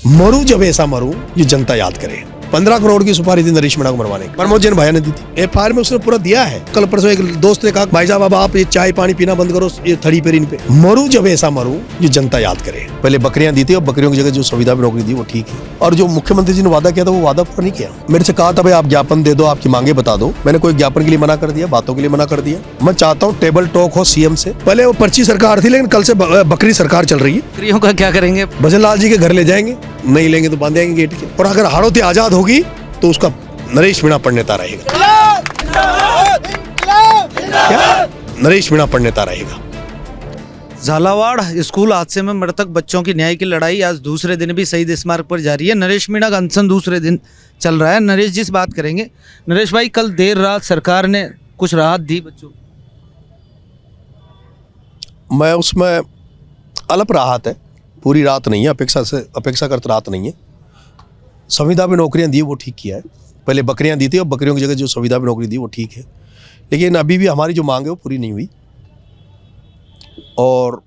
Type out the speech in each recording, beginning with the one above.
मरूं जब ऐसा मरूं ये जनता याद करे। 15 करोड़ की सुपारी थी नरेश मीणा को मरवाने की, प्रमोद जैन भैया ने दी थी। एफआईआर में उसने पूरा दिया है। कल परसों एक दोस्त ने कहा भाई साहब अब आप ये चाय पानी पीना बंद करो, ये थड़ी पेरीन पे। मरूं जब ऐसा मरूं ये जनता याद करे। पहले बकरियां दी थी, अब बकरियों की जगह जो सुविधा में नौकरी दी वो ठीक है। और जो मुख्यमंत्री जी ने वादा किया था वो वादा पूरा नहीं किया। मेरे से कहा था भाई आप ज्ञापन दे दो, आपकी मांगे बता दो। मैंने कोई ज्ञापन के लिए मना कर दिया, बातों के लिए मना कर दिया। मैं चाहता हूँ टेबल टॉक हो सीएम से। पहले वो पर्ची सरकार थी, लेकिन कल से बकरी सरकार चल रही है। बकरियों का क्या करेंगे? भजन लाल जी के घर ले जाएंगे, नहीं लेंगे तो बांध देंगे गेट के। और अगर हाड़ौती आजाद होगी तो उसका नरेश मीणा पढ़नेता रहेगा। क्या? नरेश मीणा पढ़नेता रहेगा। झालावाड़ स्कूल हादसे में मृतक बच्चों की न्याय की लड़ाई आज दूसरे दिन भी शहीद स्मारक पर जारी है। नरेश मीणा का अनशन दूसरे दिन चल रहा है। नरेश जी से बात करेंगे। नरेश भाई, कल देर रात सरकार ने कुछ राहत दी बच्चों को। मैं उसमें अल्प राहत है, पूरी रात नहीं है, अपेक्षाकृत राहत नहीं है। संविदा में नौकरियां दी वो ठीक किया है। पहले बकरियां दी थी, अब बकरियों की जगह जो संविदा में नौकरी दी वो ठीक है। लेकिन अभी भी हमारी जो मांग है वो पूरी नहीं हुई। और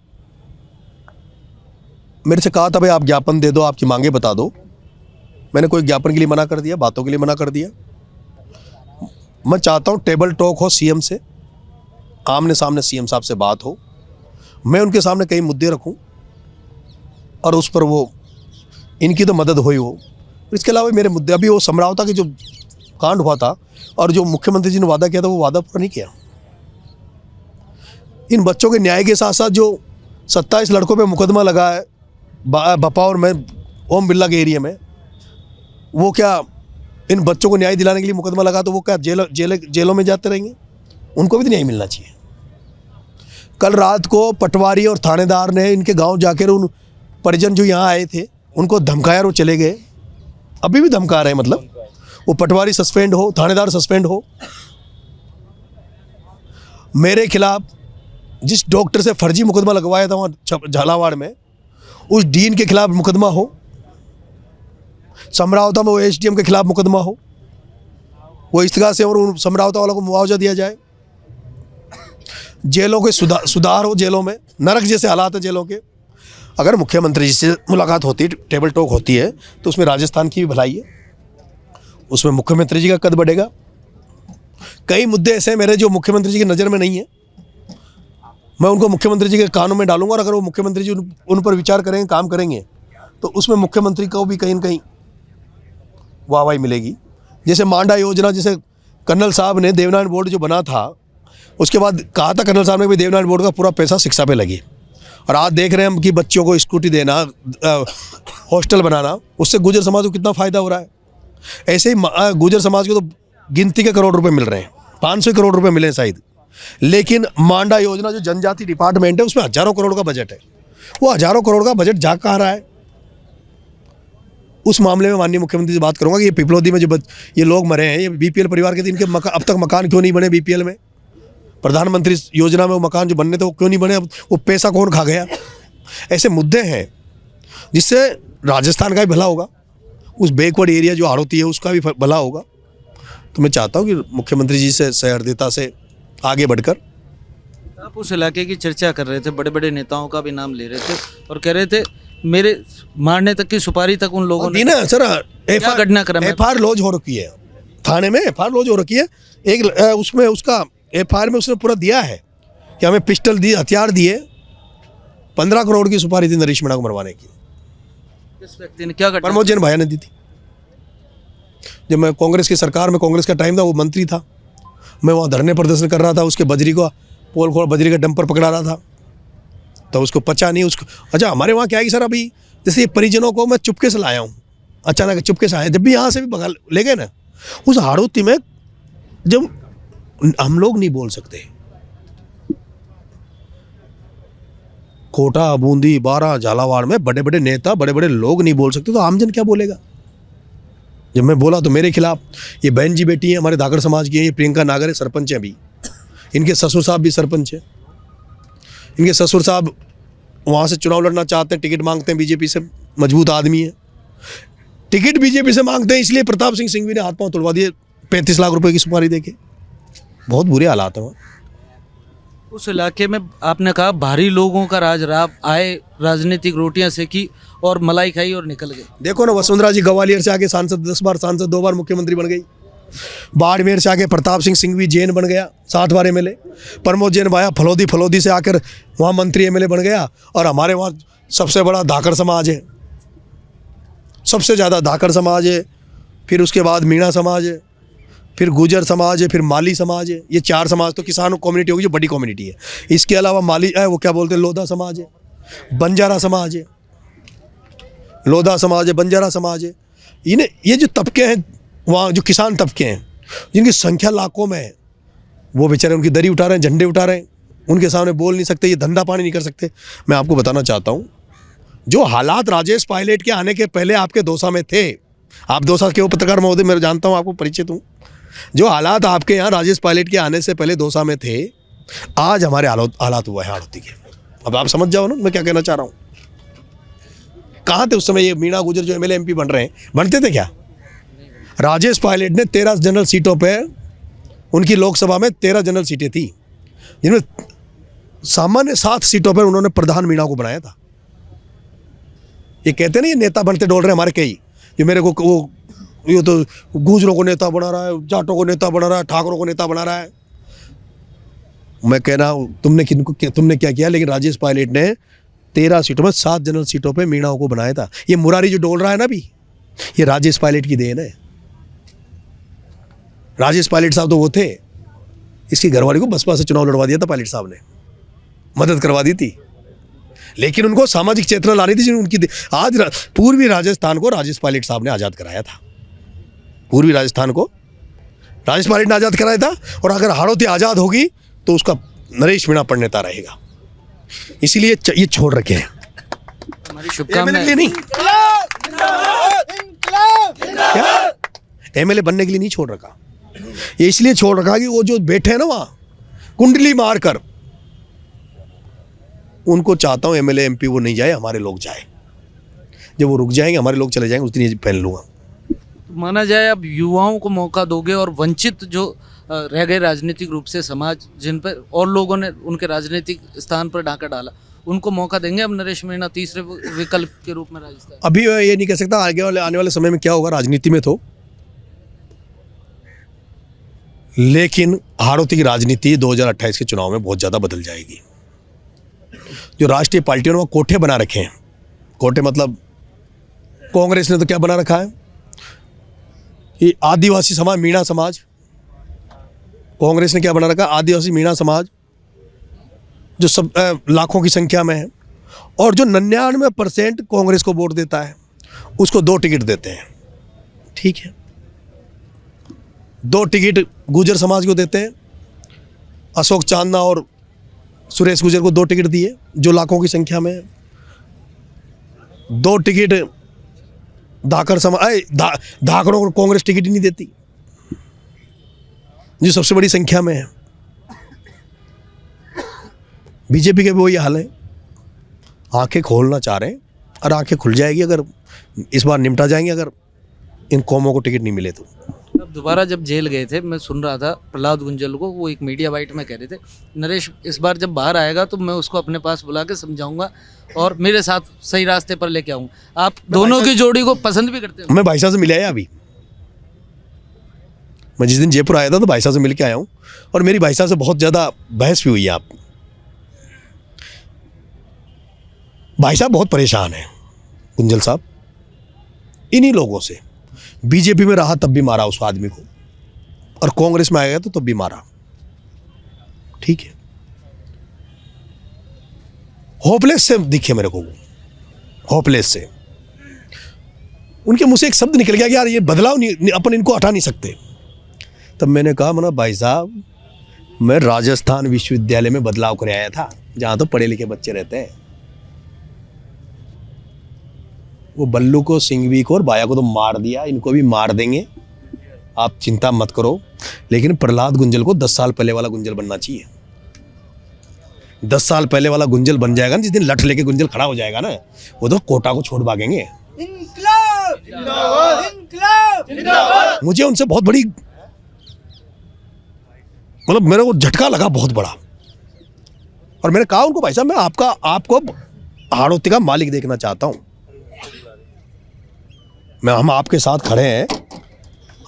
मेरे से कहा था भाई आप ज्ञापन दे दो, आपकी मांगे बता दो। मैंने कोई ज्ञापन के लिए मना कर दिया, बातों के लिए मना कर दिया। मैं चाहता हूँ टेबल टॉक हो सीएम से, आमने सामने सीएम साहब से बात हो, मैं उनके सामने कई मुद्दे रखूं और उस पर वो इनकी तो मदद हुई हो। इसके अलावा मेरे मुद्दे, अभी वो समरावता के जो कांड हुआ था और जो मुख्यमंत्री जी ने वादा किया था वो वादा पूरा नहीं किया। इन बच्चों के न्याय के साथ साथ जो 27 लड़कों पे मुकदमा लगा है बपा और मैं ओम बिरला के एरिया में, वो क्या इन बच्चों को न्याय दिलाने के लिए मुकदमा लगा तो वो क्या जेलों में जाते रहेंगे? उनको भी तो न्याय मिलना चाहिए। कल रात को पटवारी और थानेदार ने इनके गांव जाकर उन परिजन जो यहाँ आए थे उनको धमकाया और वो चले गए। अभी भी धमका रहे हैं। मतलब वो पटवारी सस्पेंड हो, थानेदार सस्पेंड हो। मेरे खिलाफ जिस डॉक्टर से फर्जी मुकदमा लगवाया था वहाँ झालावाड़ में, उस डीन के खिलाफ मुकदमा हो। समरावता में वो एसडीएम के खिलाफ मुकदमा हो, वो इस्तीगा से और उन समरावता वालों को मुआवजा दिया जाए। जेलों के सुधार हो, जेलों में नरक जैसे हालात है जेलों के। अगर मुख्यमंत्री जी से मुलाकात होती है, टेबल टॉक होती है, तो उसमें राजस्थान की भी भलाई है, उसमें मुख्यमंत्री जी का कद बढ़ेगा। कई मुद्दे ऐसे हैं मेरे जो मुख्यमंत्री जी की नज़र में नहीं है, मैं उनको मुख्यमंत्री जी के कानों में डालूंगा। और अगर वो मुख्यमंत्री जी उन पर विचार करेंगे, काम करेंगे, तो उसमें मुख्यमंत्री को भी कहीं न कहीं वाहवाही मिलेगी। जैसे मांडा योजना, जैसे कर्नल साहब ने देवनारायण बोर्ड जो बना था, उसके बाद कहा था कर्नल साहब ने भी देवनारायण बोर्ड का पूरा पैसा शिक्षा पे लगे। और आज देख रहे हैं हम कि बच्चों को स्कूटी देना, हॉस्टल बनाना, उससे गुर्जर समाज को कितना फ़ायदा हो रहा है। ऐसे ही गुर्जर समाज को तो गिनती के करोड़ रुपए मिल रहे हैं, 500 करोड़ रुपए मिले हैं शायद। लेकिन मांडा योजना जो जनजाति डिपार्टमेंट है उसमें हज़ारों करोड़ का बजट है। वो हज़ारों करोड़ का बजट जा कहाँ रहा है? उस मामले में माननीय मुख्यमंत्री से बात करूँगा कि ये पिपलौदी में जो ये लोग मरे हैं, ये बीपीएल परिवार के थे, इनके अब तक मकान क्यों नहीं बने बीपीएल में? प्रधानमंत्री योजना में वो मकान जो बनने थे वो क्यों नहीं बने? वो पैसा कौन खा गया? ऐसे मुद्दे हैं जिससे राजस्थान का भी भला होगा, उस बैकवर्ड एरिया जो हाड़ौती है उसका भी भला होगा। तो मैं चाहता हूँ कि मुख्यमंत्री जी से सहृदयता से आगे बढ़कर। आप उस इलाके की चर्चा कर रहे थे, बड़े बड़े नेताओं का भी नाम ले रहे थे और कह रहे थे मेरे मारने तक की सुपारी तक उन लोगों ने ना सर। घटनाक्रम एफआईआर लॉन्च हो रखी है थाने में, एफआईआर लॉन्च हो रखी है। एक उसमें उसका एफआईआर में उसने पूरा दिया है कि हमें पिस्टल दिए, हथियार दिए। 15 करोड़ की सुपारी थी नरेश मीणा को मरवाने की। किस व्यक्ति ने क्या? प्रमोद जैन भैया ने दी थी। जब मैं कांग्रेस की सरकार में, कांग्रेस का टाइम था, वो मंत्री था, मैं वहाँ धरने प्रदर्शन कर रहा था, उसके बजरी को पोल खोल बजरी का डंपर पकड़ा रहा था, तो उसको पचा नहीं उसको। अच्छा, हमारे वहाँ क्या है कि सर अभी जैसे परिजनों को मैं चुपके से लाया हूँ, अचानक चुपके से आया, जब भी यहाँ से भी भगा ले गए ना, उस हाड़ौती में जब हम लोग नहीं बोल सकते, कोटा, बूंदी, बारा, झालावाड़ में बड़े बड़े नेता, बड़े बड़े लोग नहीं बोल सकते, तो आमजन क्या बोलेगा? जब मैं बोला तो मेरे खिलाफ ये बहन जी बेटी हैं, हमारे धाकड़ समाज की हैं, ये प्रियंका नागर है, सरपंच है अभी, इनके ससुर साहब भी सरपंच है। इनके ससुर साहब वहाँ से चुनाव लड़ना चाहते हैं, टिकट मांगते हैं बीजेपी से, मजबूत आदमी है, टिकट बीजेपी से मांगते हैं, इसलिए प्रताप सिंह सिंघवी ने हाथ पांव तोड़वा दिए 35 लाख रुपए की सुपारी देके। बहुत बुरे हालात हैं वहाँ। उस इलाके में आपने कहा भारी लोगों का राज रहा, आए राजनीतिक रोटियां सेकी और मलाई खाई और निकल गए। देखो ना, वसुंधरा जी ग्वालियर से आके सांसद, 10 बार सांसद, 2 बार मुख्यमंत्री बन गई। बाड़मेर से आके प्रताप सिंह भी जैन बन गया, 7 बार एमएलए। प्रमोद जैन भाया फलोदी से आकर वहाँ मंत्री एमएलए बन गया। और हमारे वहाँ सबसे बड़ा धाकर समाज है, सबसे ज़्यादा धाकर समाज है, फिर उसके बाद मीणा समाज है, फिर गुजर समाज है, फिर माली समाज है। ये 4 समाज तो किसान कम्युनिटी होगी जो बड़ी कम्युनिटी है। इसके अलावा माली वो क्या बोलते हैं, लोधा समाज है, बंजारा समाज है, लोधा समाज है, बंजारा समाज है। इन्हें ये जो तबके हैं वहाँ, जो किसान तबके हैं जिनकी संख्या लाखों में है, वो बेचारे उनकी दरी उठा रहे हैं, झंडे उठा रहे हैं, उनके सामने बोल नहीं सकते, ये धंधा पानी नहीं कर सकते। मैं आपको बताना चाहता हूँ, जो हालात राजेश पायलट के आने के पहले आपके दौसा में थे, आप दौसा के वो पत्रकार महोदय, मैं जानता हूँ, आपको परिचित हूँ, जो हालात आपके यहाँ राजेश पायलट के आने से पहले दौसा में थे, आज हमारे हालात हुआ है हाड़ौती के। अब आप समझ जाओ ना मैं क्या कहना चाह रहा हूँ। कहाँ थे उस समय ये मीणा गुजर जो एमएलए एमपी बन रहे हैं, बनते थे क्या? राजेश पायलट ने 13 जनरल सीटों पे, उनकी लोकसभा में 13 जनरल सीटें थी, जिनमें सामान्य 7 सीटों पर उन्होंने प्रधान मीणा को बनाया था। ये कहते ना ये नेता बनते डोल रहे हमारे कई, ये मेरे को वो ये तो गुजरों को नेता बना रहा है, जाटों को नेता बना रहा है, ठाकुरों को नेता बना रहा है। मैं कह रहा हूँ तुमने क्या किया, लेकिन राजेश पायलट ने 13 सीटों में 7 जनरल सीटों पे मीणाओं को बनाया था। ये मुरारी जो डोल रहा है ना अभी, ये राजेश पायलट की देन है। राजेश पायलट साहब तो वो थे, इसकी घरवाली को बसपा से चुनाव लड़वा दिया था पायलट साहब ने, मदद करवा दी थी, लेकिन उनको सामाजिक चेतना लानी थी। उनकी आज पूर्वी राजस्थान को राजेश पायलट साहब ने आज़ाद कराया था, पूर्वी राजस्थान को राजेश पायलट ने आज़ाद कराया था। और अगर हाड़ौती आज़ाद होगी तो उसका नरेश मीणा पढ़नेता रहेगा, इसीलिए ये छोड़ रखे हैं। हमारी शुभकामनाएं। एमएलए नहीं, एमएलए बनने के लिए नहीं छोड़ रखा, ये इसलिए छोड़ रखा कि वो जो बैठे हैं ना वहाँ कुंडली मारकर, उनको चाहता हूँ एमएलए एमपी वो नहीं जाए, हमारे लोग जाए। जब वो रुक जाएंगे, हमारे लोग चले जाएंगे, उस दिन ये पहन लूँगा। माना जाए अब युवाओं को मौका दोगे और वंचित जो रह गए राजनीतिक रूप से समाज, जिन पर और लोगों ने उनके राजनीतिक स्थान पर डाका डाला, उनको मौका देंगे अब नरेश मीणा तीसरे विकल्प के रूप में राजस्थान? अभी ये नहीं कह सकता आने वाले समय में क्या होगा राजनीति में, तो लेकिन हाड़ौती की राजनीति 2028 के चुनाव में बहुत ज़्यादा बदल जाएगी। जो राष्ट्रीय पार्टियों ने वो कोठे बना रखे हैं, कोठे मतलब कांग्रेस ने तो क्या बना रखा है, ये आदिवासी समाज, मीणा समाज, कांग्रेस ने क्या बना रखा है, आदिवासी मीणा समाज, जो सब लाखों की संख्या में है, और जो 99% कांग्रेस को वोट देता है उसको 2 टिकट देते हैं। ठीक है, 2 टिकट गुजर समाज को देते हैं, अशोक चांदना और सुरेश गुजर को 2 टिकट दिए जो लाखों की संख्या में है। 2 टिकट धाकर समाज, धाकरों को कांग्रेस टिकट ही नहीं देती जो सबसे बड़ी संख्या में है। बीजेपी के भी वही हाल है, आंखें खोलना चाह रहे हैं और आंखें खुल जाएगी अगर इस बार निपटा जाएंगे, अगर इन कौमों को टिकट नहीं मिले तो। अब दोबारा जब जेल गए थे, मैं सुन रहा था प्रहलाद गुंजल को, वो एक मीडिया बाइट में कह रहे थे, नरेश इस बार जब बाहर आएगा तो मैं उसको अपने पास बुला के समझाऊंगा और मेरे साथ सही रास्ते पर लेके आऊँगा। आप दोनों की जोड़ी को पसंद भी करते हैं? मैं भाई साहब से मिल आया अभी, मैं जिस दिन जयपुर आया था तो भाई साहब से मिल के आया हूँ, और मेरी भाई साहब से बहुत ज़्यादा बहस भी हुई है। आप भाई साहब बहुत परेशान हैं, गुंजल साहब, इन्हीं लोगों से। बीजेपी में रहा तब भी मारा उस आदमी को, और कांग्रेस में आ गया तो तब भी मारा। ठीक है, होपलेस से दिखे मेरे को, वो होपलेस से। उनके मुंह से एक शब्द निकल गया कि यार ये बदलाव नहीं, अपन इनको हटा नहीं सकते। तब मैंने कहा, मना भाई साहब, मैं राजस्थान विश्वविद्यालय में बदलाव कर आया था, जहां तो पढ़े लिखे बच्चे रहते हैं। वो बल्लू को, सिंघवी को और बाया को तो मार दिया, इनको भी मार देंगे, आप चिंता मत करो। लेकिन प्रहलाद गुंजल को 10 साल पहले वाला गुंजल बनना चाहिए। 10 साल पहले वाला गुंजल बन जाएगा ना, जिस दिन लठ लेके गुंजल खड़ा हो जाएगा ना, वो तो कोटा को छोड़ भागेंगे। मुझे उनसे बहुत बड़ी, मतलब मेरे को झटका लगा बहुत बड़ा, और मैंने कहा उनको, भाई साहब मैं आपको हाड़ौती का मालिक देखना चाहता हूं। हम आपके साथ खड़े हैं,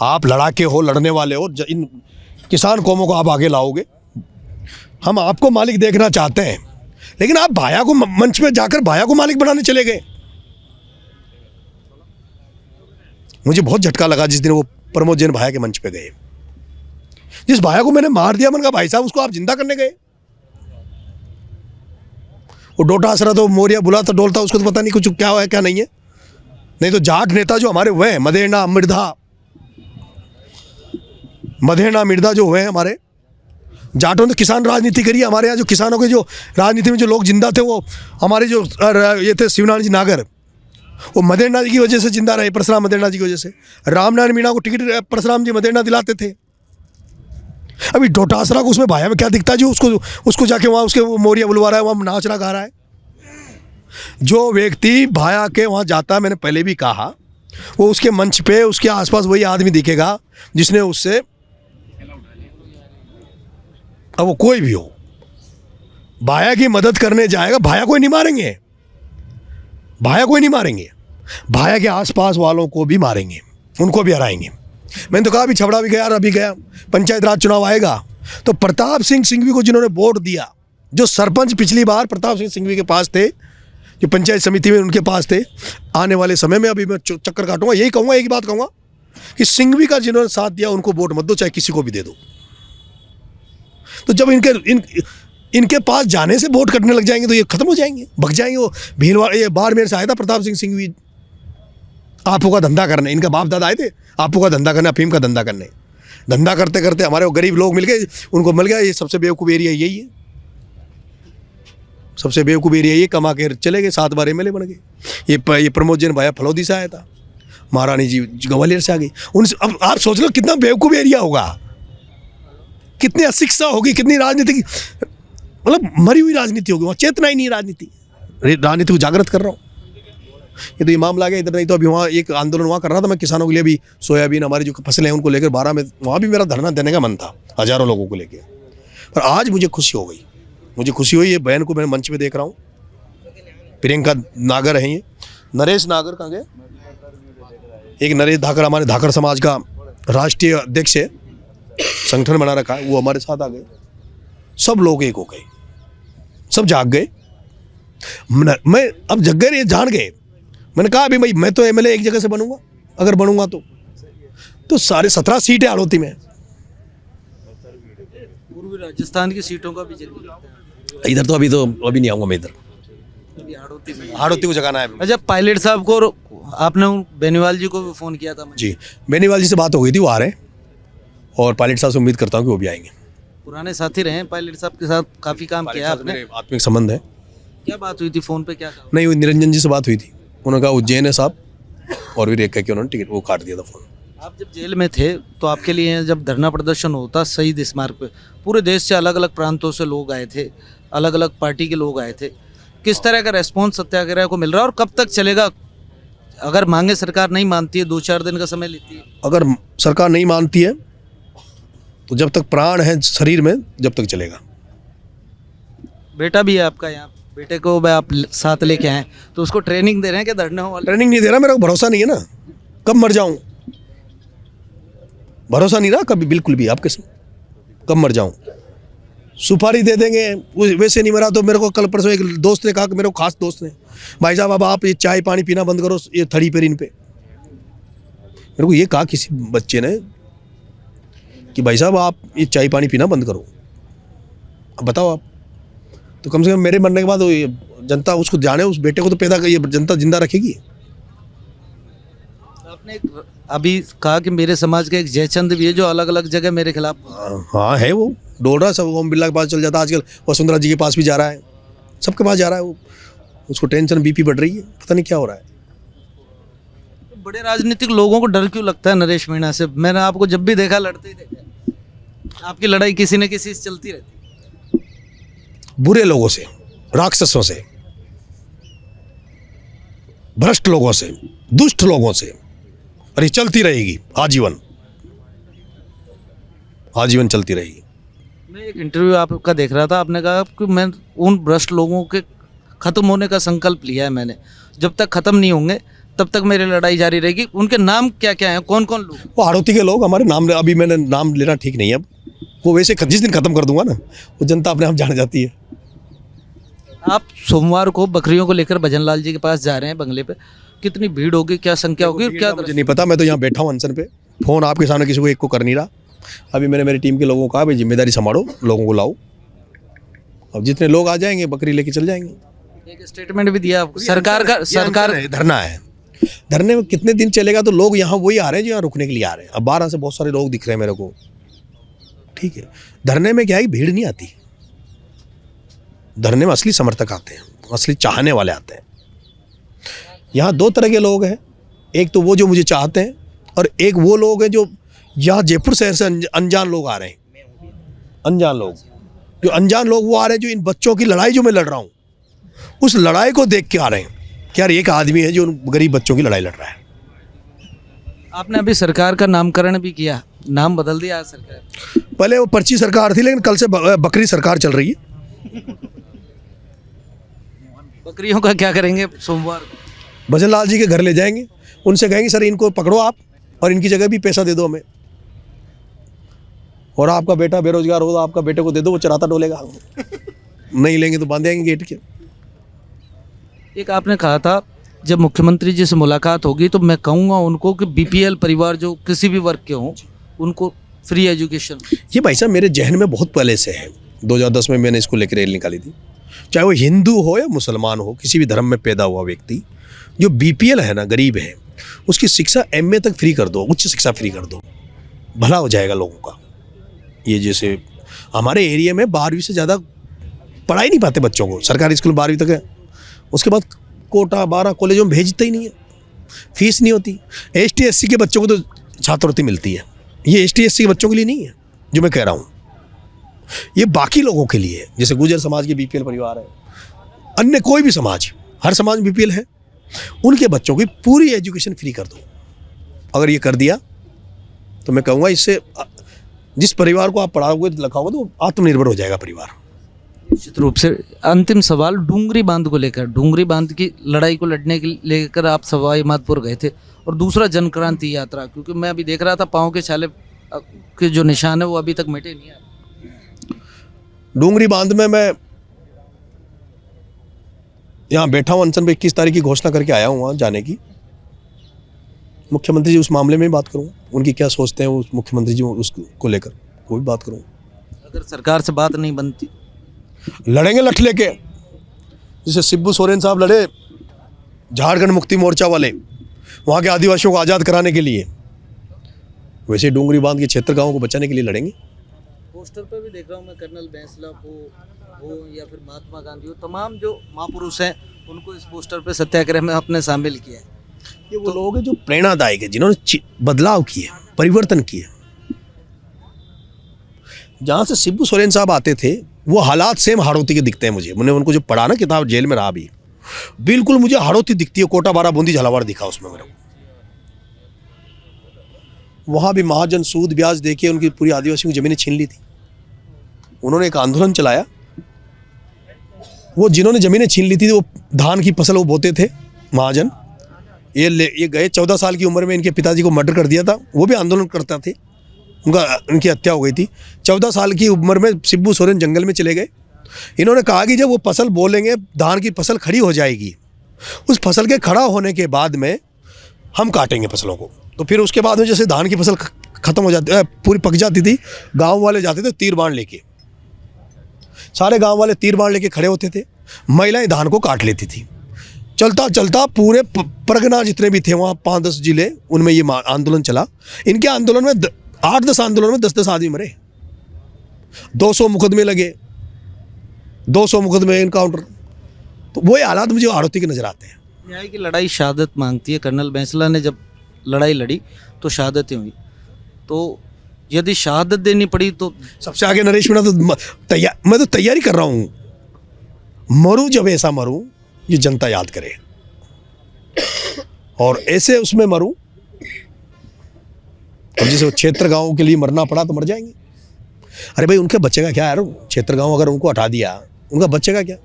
आप लड़ाके हो, लड़ने वाले हो, इन किसान कौमों को आप आगे लाओगे, हम आपको मालिक देखना चाहते हैं। लेकिन आप भाया को मंच पे जाकर भाया को मालिक बनाने चले गए। मुझे बहुत झटका लगा जिस दिन वो प्रमोद जैन भाया के मंच पे गए। जिस भाया को मैंने मार दिया, मैंने कहा भाई साहब उसको आप जिंदा करने गए। वो डोटा आसरा तो मोरिया बुला तो डोलता, उसको तो पता नहीं कुछ क्या है क्या नहीं है। नहीं तो जाट नेता जो हमारे हुए हैं, मदेना मिर्धा जो हुए हैं हमारे जाटों ने किसान राजनीति करी। हमारे यहाँ जो किसानों के जो राजनीति में जो लोग जिंदा थे, वो हमारे जो ये थे शिवनारायण जी नागर, वो मदेना जी की वजह से जिंदा रहे, परशुराम मदेना जी की वजह से। रामनारायण मीणा को टिकट परशुराम जी मदेना दिलाते थे। अभी डोटासरा को उसमें भाया में क्या दिखता है जो उसको जाके वहाँ उसके मोरिया बुलवा रहा है, वहाँ नाच रहा गा रहा है। जो व्यक्ति भाया के वहाँ जाता है, मैंने पहले भी कहा, वो उसके मंच पे उसके आसपास वही आदमी दिखेगा जिसने उससे, अब वो कोई भी हो, भाया की मदद करने जाएगा। भाया कोई नहीं मारेंगे, भाया कोई नहीं मारेंगे, भाया के आसपास वालों को भी मारेंगे, उनको भी हराएंगे। मैंने तो कहा अभी छबड़ा भी गया, अभी गया पंचायत राज चुनाव आएगा तो प्रताप सिंह सिंघवी को जिन्होंने वोट दिया, जो सरपंच पिछली बार प्रताप सिंह सिंघवी के पास थे, जो पंचायत समिति में उनके पास थे, आने वाले समय में अभी मैं चक्कर काटूंगा, यही कहूँगा, एक ही बात कहूँगा कि सिंघवी का जिन्होंने साथ दिया उनको वोट मत दो, चाहे किसी को भी दे दो। तो जब इनके पास जाने से वोट कटने लग जाएंगे तो ये खत्म हो जाएंगे, भग जाएंगे। वो भीलवाड़ा, ये बाड़मेर से आया था प्रताप सिंह सिंघवी आपो का धंधा करने, इनका बाप दादा आए थे आपो का धंधा करने, अफीम का धंधा करने। धंधा करते करते हमारे वो गरीब लोग मिल गए, उनको मिल गया ये सबसे बेवकूफ़ एरिया यही है, सबसे बेवकूफ़ एरिया ये, कमा के चले गए, 7 बार MLA बन गए। ये प्रमोद जैन भाया फलौदी से आया था, महारानी जी ग्वालियर से आ गई उनसे। अब आप सोच लो कितना बेवकूफ़ एरिया होगा, कितनी अशिक्षा होगी, कितनी राजनीति की मतलब मरी हुई राजनीति होगी, वहाँ चेतना ही नहीं, राजनीति को जागृत कर रहा हूँ। ये तो ये मामला आ गया इधर, नहीं तो अभी वहाँ एक आंदोलन वहाँ कर रहा था मैं किसानों के लिए भी, सोयाबीन हमारी जो फसलें हैं उनको लेकर 12 में वहाँ भी मेरा धरना देने का मन था, हज़ारों लोगों को लेकर। पर आज मुझे खुशी हो गई, मुझे खुशी हुई, ये बहन को मैं मंच पे देख रहा हूँ, प्रियंका नागर है, ये नरेश नागर कहाँ गए, एक नरेश धाकर हमारे धाकर समाज का राष्ट्रीय अध्यक्ष है, संगठन बना रखा है, वो हमारे साथ आ गए। सब लोग एक हो गए, सब जाग गए। मैं अब जग गए, ये जान गए। मैंने कहा अभी भाई मैं तो MLA एक जगह से बनूंगा, अगर बनूंगा तो सारे 17 सीट है हाड़ौती में। पूर्वी राजस्थान की सीटों का भी जिक्र इधर तो अभी नहीं आऊंगा मैं, इधर हाड़ौती को जगाना है। अच्छा, पायलट साहब को आपने बेनीवाल जी को भी फ़ोन किया था? जी, बेनीवाल जी से बात हो गई थी, वो आ रहे हैं और पायलट साहब से उम्मीद करता हूँ कि वो भी आएंगे। पुराने साथी रहे हैं पायलट साहब के साथ, काफ़ी काम किया आपने। आत्मिक संबंध है। क्या बात हुई थी फ़ोन पे, क्या कहा? नहीं, वो निरंजन जी से बात हुई थी, उन्होंने कहा उज्जैन है साहब, और भी एक कह के उन्होंने टिकट वो काट दिया था फ़ोन। आप जब जेल में थे तो आपके लिए जब धरना प्रदर्शन होता शहीद स्मारक पे, पूरे देश से अलग अलग प्रांतों से लोग आए थे, अलग अलग पार्टी के लोग आए थे, किस तरह का रेस्पॉन्स सत्याग्रह को मिल रहा है और कब तक चलेगा? अगर मांगे सरकार नहीं मानती है, 2-4 दिन का समय लेती है। अगर सरकार नहीं मानती है तो जब तक प्राण है शरीर में, जब तक चलेगा। बेटा भी है आपका यहाँ, बेटे को आप साथ लेके आए तो उसको ट्रेनिंग दे रहे हैं कि धरने वाले? ट्रेनिंग नहीं दे रहा, मेरा को भरोसा नहीं है ना, कब मर जाऊं, भरोसा नहीं रहा कभी बिल्कुल भी, आपके कब मर जाऊं। सुपारी दे देंगे, वैसे नहीं मरा तो मेरे को कल परसों एक दोस्त ने कहा, कि मेरे को खास दोस्त ने, भाई साहब अब आप ये चाय पानी पीना बंद करो, ये थड़ी पर इन पे। मेरे को ये कहा किसी बच्चे ने कि भाई साहब आप ये चाय पानी पीना बंद करो। अब बताओ आप, तो कम से कम मेरे मरने के बाद ये जनता उसको जाने, उस बेटे को तो पैदा ये जनता जिंदा रखेगी। आपने अभी कहा कि मेरे समाज का एक जयचंद भी है जो अलग अलग जगह मेरे खिलाफ। हाँ है, वो डोल रहा है, सब ओम बिरला के पास चल जाता है आजकल, वसुंधरा जी के पास भी जा रहा है, सबके पास जा रहा है। वो उसको टेंशन BP बढ़ रही है, पता नहीं क्या हो रहा है। बड़े राजनीतिक लोगों को डर क्यों लगता है नरेश मीणा से? मैंने आपको जब भी देखा लड़ते ही देखा, आपकी लड़ाई किसी न किसी से चलती रहती है। बुरे लोगों से, राक्षसों से, भ्रष्ट लोगों से, दुष्ट लोगों से, और ये चलती रहेगी आजीवन, आजीवन चलती रहेगी। मैं एक इंटरव्यू आपका देख रहा था, आपने कहा कि मैं उन भ्रष्ट लोगों के खत्म होने का संकल्प लिया है मैंने, जब तक खत्म नहीं होंगे तब तक मेरी लड़ाई जारी रहेगी। उनके नाम क्या क्या हैं, कौन कौन लोग? वो हाड़ौती के लोग, हमारे नाम अभी मैंने नाम लेना ठीक नहीं है अब, वो वैसे जिस दिन ख़त्म कर दूंगा ना, वो जनता अपने आप जान जाती है। आप सोमवार को बकरियों को लेकर भजन लाल जी के पास जा रहे हैं बंगले पे, कितनी भीड़ होगी, क्या संख्या होगी और क्या? मुझे नहीं पता, मैं तो यहाँ बैठा हूँ अनशन पे, फ़ोन आपके सामने किसी को एक को कर नहीं रहा। अभी मैंने मेरी टीम के लोगों को कहा भाई जिम्मेदारी संभालो, लोगों को लाओ, अब जितने लोग आ जाएंगे बकरी लेके चल जाएंगे। एक स्टेटमेंट भी दिया आपको सरकार का, सरकार धरना है, धरने में कितने दिन चलेगा? तो लोग यहाँ वही आ रहे हैं जो यहाँ रुकने के लिए आ रहे हैं। अब 12 से बहुत सारे लोग दिख रहे हैं मेरे को, ठीक है। धरने में क्या है, भीड़ नहीं आती, धरने में असली समर्थक आते हैं, असली चाहने वाले आते हैं। यहाँ 2 तरह के लोग हैं, एक तो वो जो मुझे चाहते हैं और एक वो लोग हैं जो यहाँ जयपुर शहर से अनजान लोग आ रहे हैं। अनजान लोग, जो अनजान लोग वो आ रहे हैं जो इन बच्चों की लड़ाई जो मैं लड़ रहा हूँ उस लड़ाई को देख के आ रहे हैं कि यार एक आदमी है जो गरीब बच्चों की लड़ाई लड़ रहा है। आपने अभी सरकार का नामकरण भी किया, नाम बदल दिया आज सरकार। पहले वो पर्ची सरकार थी, लेकिन कल से बकरी सरकार चल रही है। बकरियों का क्या करेंगे? सोमवार को भजन लाल जी के घर ले जाएंगे, उनसे कहेंगे सर इनको पकड़ो आप और इनकी जगह भी पैसा दे दो हमें, और आपका बेटा बेरोजगार हो तो आपका बेटे को दे दो, वो चराता डोलेगा। नहीं लेंगे तो बांध देंगे गेट के। एक आपने कहा था जब मुख्यमंत्री जी से मुलाकात होगी तो मैं कहूँगा उनको कि बीपीएल परिवार जो किसी भी वर्ग के हों उनको फ्री एजुकेशन। ये भाई साहब मेरे जहन में बहुत पहले से है, 2010 में मैंने इसको लेकर रैली निकाली थी। चाहे वो हिंदू हो या मुसलमान हो, किसी भी धर्म में पैदा हुआ व्यक्ति जो बीपीएल है ना, गरीब है, उसकी शिक्षा एमए तक फ्री कर दो, उच्च शिक्षा फ्री कर दो, भला हो जाएगा लोगों का। ये जैसे हमारे एरिया में 12वीं से ज़्यादा पढ़ा ही नहीं पाते बच्चों को, सरकारी स्कूल 12वीं तक है, उसके बाद कोटा 12 कॉलेजों में भेजते ही नहीं है, फीस नहीं होती। एसटी एससी के बच्चों को तो छात्रवृत्ति मिलती है, ये एसटी एससी के बच्चों के लिए नहीं है जो मैं कह रहा हूँ, ये बाकी लोगों के लिए है। जैसे गुर्जर समाज के बीपीएल परिवार है, अन्य कोई भी समाज, हर समाज में बीपीएल है, उनके बच्चों की पूरी एजुकेशन फ्री कर दो। अगर ये कर दिया तो मैं कहूँगा इससे जिस परिवार को आप पढ़ाओगे लिखाओगे तो आत्मनिर्भर हो जाएगा परिवार। निश्चित रूप से। अंतिम सवाल डूंगरी बांध को लेकर, डूंगरी बांध की लड़ाई को लड़ने के लेकर आप सवाई माधोपुर गए थे, और दूसरा जनक्रांति यात्रा, क्योंकि मैं अभी देख रहा था पाँव के छाले के जो निशान है वो अभी तक मिटे नहीं है। डूंगरी बांध में मैं यहाँ बैठा हूँ अनशन पे, 21 तारीख की घोषणा करके आया हूँ वहाँ जाने की। मुख्यमंत्री जी उस मामले में बात करूँ, उनकी क्या सोचते हैं उस मुख्यमंत्री जी उसको लेकर, कोई बात करूँ। अगर सरकार से बात नहीं बनती लड़ेंगे लठ लेके, जैसे शिबू सोरेन साहब लड़े झारखंड मुक्ति मोर्चा वाले वहाँ के आदिवासियों को आज़ाद कराने के लिए, वैसे डूंगरी बांध के क्षेत्र गाँव को बचाने के लिए लड़ेंगे। पोस्टर पे भी देख रहा हूँ मैं, कर्नल बैंसला हो या फिर महात्मा गांधी हो, तमाम जो महापुरुष हैं उनको इस पोस्टर पे सत्याग्रह में आपने शामिल किया है। ये वो लोग हैं जो प्रेरणादायक है, जिन्होंने बदलाव किए, परिवर्तन किए। जहाँ से शिबू सोरेन साहब आते थे वो हालात सेम हाड़ौती के दिखते हैं मुझे। मैंने उनको जो पढ़ा ना किताब, जेल में रहा भी, बिल्कुल मुझे हाड़ौती दिखती है। कोटा 12 बूंदी झालावाड़ दिखा उसमें मेरे को। वहाँ भी महाजन सूद ब्याज देके उनकी पूरी आदिवासियों की जमीनें छीन ली थी। उन्होंने एक आंदोलन चलाया, वो जिन्होंने ज़मीनें छीन ली थी वो धान की फसल वो बोते थे महाजन, ये गए 14 साल की उम्र में इनके पिताजी को मर्डर कर दिया था, वो भी आंदोलन करता थे, उनकी हत्या हो गई थी। 14 साल की उम्र में शिबू सोरेन जंगल में चले गए। इन्होंने कहा कि जब वो फसल बोलेंगे, धान की फसल खड़ी हो जाएगी, उस फसल के खड़ा होने के बाद में हम काटेंगे फसलों को। तो फिर उसके बाद में जैसे धान की फसल खत्म हो जाती, पूरी पक जाती थी, गाँव वाले जाते थे तीर बाण लेके, सारे गांव वाले तीर बाण लेके खड़े होते थे, महिलाएं धान को काट लेती थी। चलता चलता पूरे परगना जितने भी थे वहाँ 5-10 जिले, उनमें ये आंदोलन चला। इनके आंदोलन में 8-10 आंदोलन में 10-10 आदमी मरे, 200 मुकदमे लगे, 200 मुकदमे इनकाउंटर। तो वही हालात मुझे हाड़ौती के नजर आते हैं। न्याय की लड़ाई शहादत मांगती है। कर्नल बैंसला ने जब लड़ाई लड़ी तो शहादतें हुई, तो यदि शहादत देनी पड़ी तो सबसे आगे नरेश मीणा तो मैं तो तैयारी कर रहा हूँ, मरूं जब ऐसा मरूं ये जनता याद करे, और ऐसे उसमें मरूं। अब जैसे क्षेत्र गांव के लिए मरना पड़ा तो मर जाएंगे। अरे भाई उनके बच्चे का क्या यार, क्षेत्र गांव अगर उनको हटा दिया उनका बच्चे का क्या।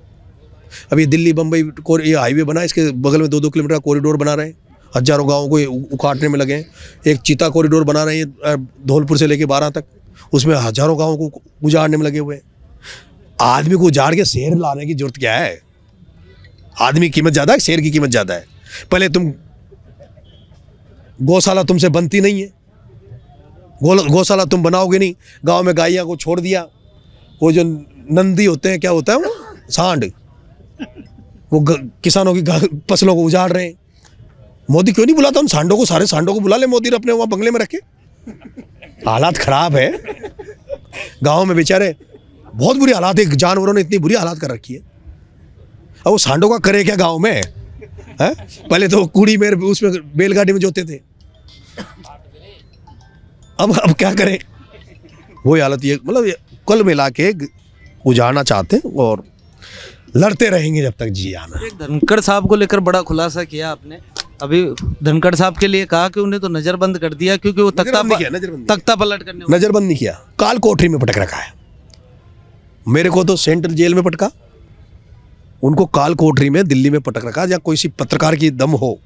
अभी दिल्ली बम्बई ये हाईवे बना, इसके बगल में 2-2 किलोमीटर का कॉरिडोर बना रहे हैं, हजारों गाँव को उखाड़ने में लगे हैं। एक चीता कॉरिडोर बना रहे हैं धौलपुर से लेके 12 तक, उसमें हजारों गाँव को उजाड़ने में लगे हुए हैं। आदमी को उजाड़ के शेर लाने की जरूरत क्या है? आदमी की कीमत ज़्यादा है, शेर की कीमत ज़्यादा है? पहले तुम गौशाला तुमसे बनती नहीं है, गौशाला तुम बनाओगे नहीं। गांव में गायों को छोड़ दिया, वो जो नंदी होते हैं, क्या होता है वो सांड, वो किसानों की फसलों को उजाड़ रहे हैं। मोदी क्यों नहीं बुलाता उन सांडों को? सारे सांडों को बुला ले मोदी, अपने वहाँ बंगले में रखे। हालात खराब है गाँव में, बेचारे बहुत बुरी हालात है। जानवरों ने इतनी बुरी हालात कर रखी है। अब वो सांडों का करे क्या गाँव में? है पहले तो कूड़ी में उसमें बैलगाड़ी में जोते थे, अब क्या करें? वही हालत ये, मतलब कुल मिला के उजाड़ना चाहते हैं और लड़ते रहेंगे जब तक जी आना। एक धनखड़ साहब को लेकर बड़ा खुलासा किया आपने। अभी धनखड़ साहब के लिए कहा कि उन्हें तो नजरबंद कर दिया क्योंकि वो तख्ता पलट करने, नजरबंद नहीं किया, काल कोठरी में पटक रखा है। मेरे को तो सेंट्रल जेल में पटका, उनको काल कोठरी में दिल्ली में पटक रखा। या कोई सी पत्रकार की दम हो,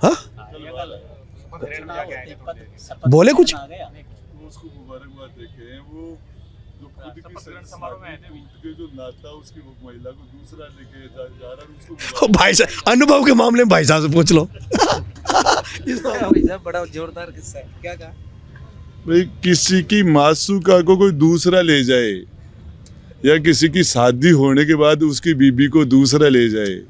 हाँ बोले कुछ भाई साहब, अनुभव के मामले में भाई साहब से पूछ लो। बड़ा जोरदार किस्सा है, क्या कहा? भाई किसी की मासूका को कोई दूसरा ले जाए, या किसी की शादी होने के बाद उसकी बीबी को दूसरा ले जाए,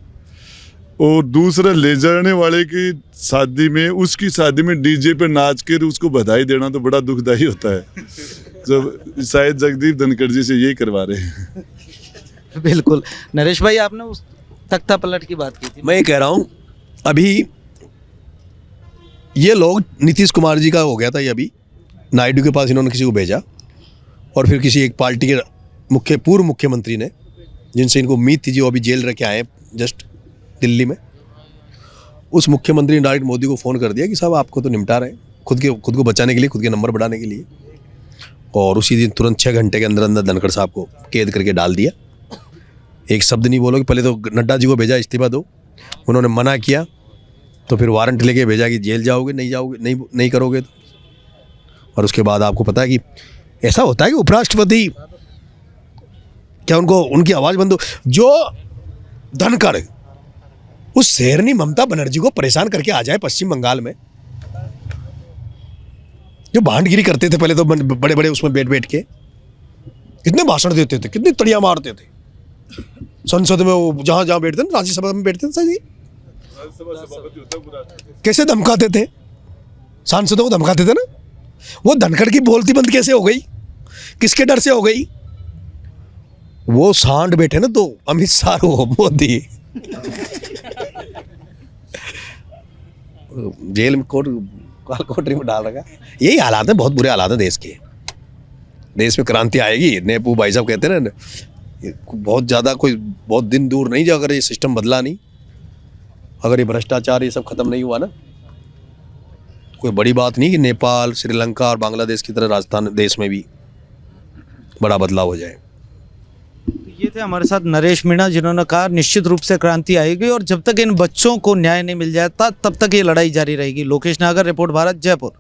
और दूसरा ले जाने वाले की शादी में, उसकी शादी में डीजे पे नाच कर उसको बधाई देना तो बड़ा दुखदाई होता है। जब शायद जगदीप धनखड़ जी से यही करवा रहे हैं। बिल्कुल। नरेश भाई, आपने उस तख्ता पलट की बात की थी। मैं ये कह रहा हूँ, अभी ये लोग, नीतीश कुमार जी का हो गया था ये, अभी नायडू के पास इन्होंने किसी को भेजा, और फिर किसी एक पार्टी के पूर्व मुख्यमंत्री ने, जिनसे इनको उम्मीद थी, जो अभी जेल रह के आए जस्ट दिल्ली में, उस मुख्यमंत्री ने डायरेक्ट मोदी को फ़ोन कर दिया कि साहब आपको तो निपटा रहे हैं, खुद को बचाने के लिए, खुद के नंबर बढ़ाने के लिए। और उसी दिन तुरंत 6 घंटे के अंदर अंदर धनखड़ साहब को कैद करके डाल दिया। एक शब्द नहीं बोलोगे। पहले तो नड्डा जी को भेजा इस्तीफा दो, उन्होंने मना किया, तो फिर वारंट लेके भेजा कि जेल जाओगे, नहीं जाओगे, नहीं करोगे तो। और उसके बाद आपको पता है कि ऐसा होता है कि उपराष्ट्रपति क्या उनकी आवाज़ बंद हो। जो धनखड़ उस शेरनी ममता बनर्जी को परेशान करके आ जाए पश्चिम बंगाल में, जो भांडगिरी करते थे पहले तो बड़े बड़े उसमें बैठ के, कितने भाषण देते थे, कितनी तड़ियाँ मारते थे संसद में, वो जहाँ बैठते थे, राज्यसभा में बैठते थे सर जी, कैसे धमकाते थे सांसदों को, धमकाते थे ना। वो धनखड़ की बोलती बंद कैसे हो गई? किसके डर से हो गई? वो सांड बैठे ना, तो अमित शाह हो, मोदी जेल में कोठरी में डाल रखा। यही हालात है, बहुत बुरे हालात हैं देश के। देश में क्रांति आएगी, नेपू भाई साहब कहते हैं ना, बहुत ज़्यादा कोई बहुत दिन दूर नहीं जा, अगर ये सिस्टम बदला नहीं, अगर ये भ्रष्टाचार ये सब खत्म नहीं हुआ ना, कोई बड़ी बात नहीं कि नेपाल, श्रीलंका और बांग्लादेश की तरह राजस्थान देश में भी बड़ा बदलाव हो जाए। ये थे हमारे साथ नरेश मीणा, जिन्होंने कहा निश्चित रूप से क्रांति आएगी और जब तक इन बच्चों को न्याय नहीं मिल जाता तब तक ये लड़ाई जारी रहेगी। लोकेश नागर, रिपोर्ट भारत, जयपुर।